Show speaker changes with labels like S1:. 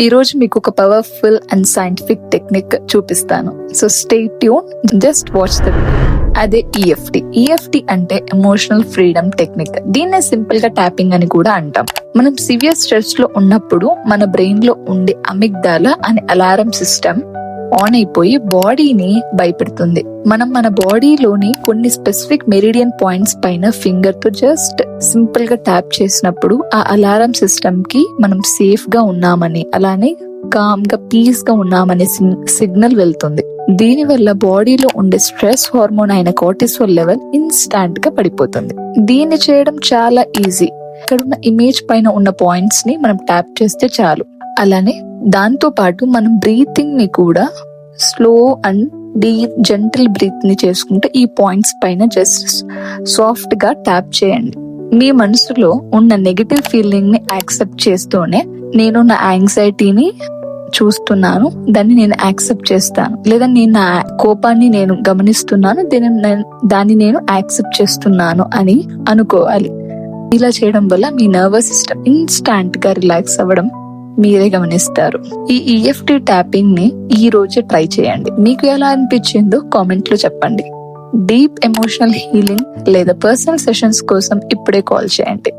S1: ఈ రోజు మీకు ఒక పవర్ఫుల్ అండ్ సైంటిఫిక్ టెక్నిక్ చూపిస్తాను. So stay tune, just watch the video. అదే ఈఎఫ్టి అంటే ఎమోషనల్ ఫ్రీడమ్ టెక్నిక్. దీన్నే సింపుల్ గా ట్యాపింగ్ అని కూడా అంటాం. మనం సివియర్ స్ట్రెస్ లో ఉన్నప్పుడు మన బ్రెయిన్ లో ఉండే అమిగ్డాలా అనే అలారం సిస్టమ్ ఆన్ అయిపోయి బాడీని భయపెడుతుంది. మనం మన బాడీలోని కొన్ని స్పెసిఫిక్ మెరిడియన్ పాయింట్స్ పైన ఫింగర్ తో జస్ట్ సింపుల్ గా ట్యాప్ చేసినప్పుడు ఆ అలారం సిస్టమ్ కి మనం సేఫ్ గా ఉన్నామని, అలానే కామ్ గా పీస్ గా ఉన్నామనే సిగ్నల్ వెళ్తుంది. దీని వల్ల బాడీలో ఉండే స్ట్రెస్ హార్మోన్ అయిన కార్టిసోల్ లెవెల్ ఇన్స్టాంట్ గా పడిపోతుంది. దీన్ని చేయడం చాలా ఈజీ. ఇక్కడ ఉన్న ఇమేజ్ పైన ఉన్న పాయింట్స్ ని మనం ట్యాప్ చేస్తే చాలు. అలానే దాంతో పాటు మనం బ్రీతింగ్ ని కూడా slow and deep gentle breath ని చేసుకుంటే ఈ పాయింట్స్ పైన జస్ట్ సాఫ్ట్ గా ట్యాప్ చేయండి. మీ మనసులో ఉన్న నెగటివ్ ఫీలింగ్ ని యాక్సెప్ట్ చేస్తూనే, నేను నా యాంగ్జైటీని చూస్తున్నాను, దాన్ని నేను యాక్సెప్ట్ చేస్తాను, లేదా నేను నా కోపాన్ని నేను గమనిస్తున్నాను, దాన్ని నేను యాక్సెప్ట్ చేస్తున్నాను అని అనుకోవాలి. ఇలా చేయడం వల్ల మీ నర్వస్ సిస్టమ్ ఇన్స్టాంట్ గా రిలాక్స్ అవ్వడం మీరే గమనిస్తారు. ఈ ఈఎఫ్టి ట్యాపింగ్ ని ఈ రోజే ట్రై చేయండి. మీకు ఎలా అనిపించిందో కామెంట్ లో చెప్పండి. డీప్ ఎమోషనల్ హీలింగ్ లేదా పర్సనల్ సెషన్స్ కోసం ఇప్పుడే కాల్ చేయండి.